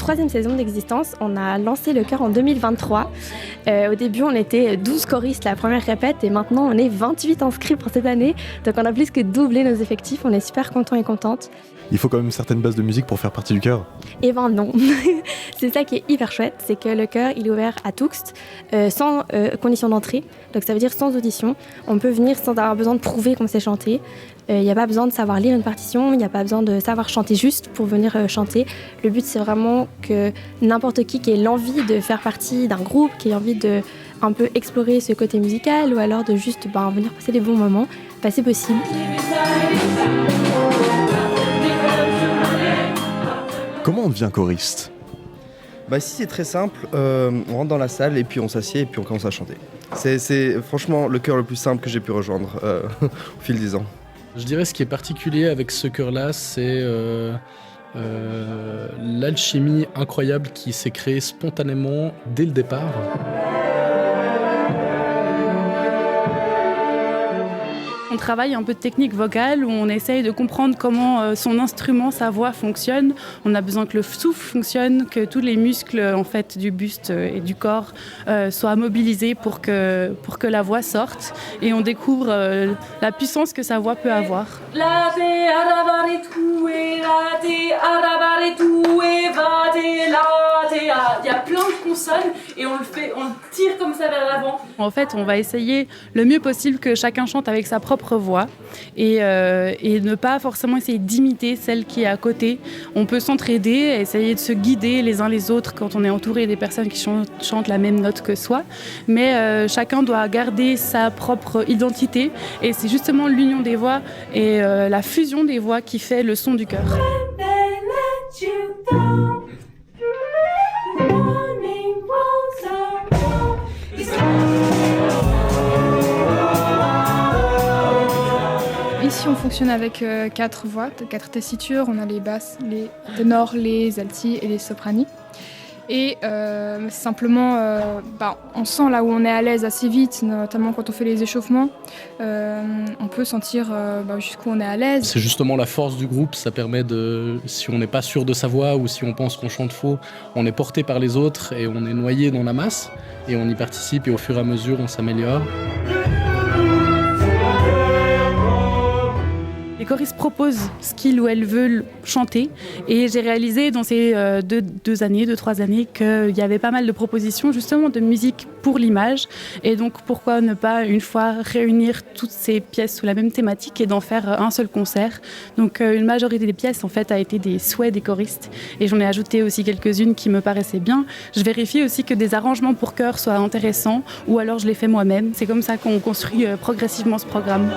troisième saison d'existence. On a lancé le chœur en 2023. Au début, on était 12 choristes la première répète et maintenant on est 28 inscrits pour cette année. Donc on a plus que doublé nos effectifs. On est super contents et contentes. Il faut quand même une certaine base de musique pour faire partie du chœur. Eh ben non. C'est ça qui est hyper chouette, c'est que le chœur il est ouvert à tous, sans condition d'entrée. Donc ça veut dire sans audition. On peut venir sans avoir besoin de prouver qu'on sait chanter. Il n'y a pas besoin de savoir lire une partition, il n'y a pas besoin de savoir chanter juste pour venir chanter. Le but c'est vraiment que n'importe qui ait l'envie de faire partie d'un groupe, qui ait envie de un peu explorer ce côté musical ou alors de juste venir passer des bons moments, c'est possible. Comment on devient choriste ? Ici c'est très simple, on rentre dans la salle et puis on s'assied et puis on commence à chanter. C'est franchement le chœur le plus simple que j'ai pu rejoindre au fil des ans. Je dirais ce qui est particulier avec ce chœur-là, c'est l'alchimie incroyable qui s'est créée spontanément dès le départ. On travaille un peu de technique vocale où on essaye de comprendre comment son instrument, sa voix fonctionne. On a besoin que le souffle fonctionne, que tous les muscles en fait, du buste et du corps soient mobilisés pour que la voix sorte. Et on découvre la puissance que sa voix peut avoir. Il y a plein de consonnes et on le tire comme ça vers l'avant. En fait, on va essayer le mieux possible que chacun chante avec sa propre voix et ne pas forcément essayer d'imiter celle qui est à côté. On peut s'entraider, essayer de se guider les uns les autres quand on est entouré des personnes qui chantent la même note que soi, mais chacun doit garder sa propre identité et c'est justement l'union des voix et la fusion des voix qui fait le son du chœur. Ici, on fonctionne avec 4 voix, 4 tessitures. On a les basses, les ténors, les altis et les sopranis. Et simplement, on sent là où on est à l'aise assez vite, notamment quand on fait les échauffements. On peut sentir jusqu'où on est à l'aise. C'est justement la force du groupe, ça permet si on n'est pas sûr de sa voix ou si on pense qu'on chante faux, on est porté par les autres et on est noyé dans la masse et on y participe et au fur et à mesure on s'améliore. Les choristes proposent ce qu'ils ou elles veulent chanter et j'ai réalisé dans ces 2-3 années qu'il y avait pas mal de propositions justement de musique pour l'image et donc pourquoi ne pas une fois réunir toutes ces pièces sous la même thématique et d'en faire un seul concert. Donc une majorité des pièces en fait a été des souhaits des choristes et j'en ai ajouté aussi quelques-unes qui me paraissaient bien. Je vérifie aussi que des arrangements pour chœur soient intéressants ou alors je les fais moi-même. C'est comme ça qu'on construit progressivement ce programme.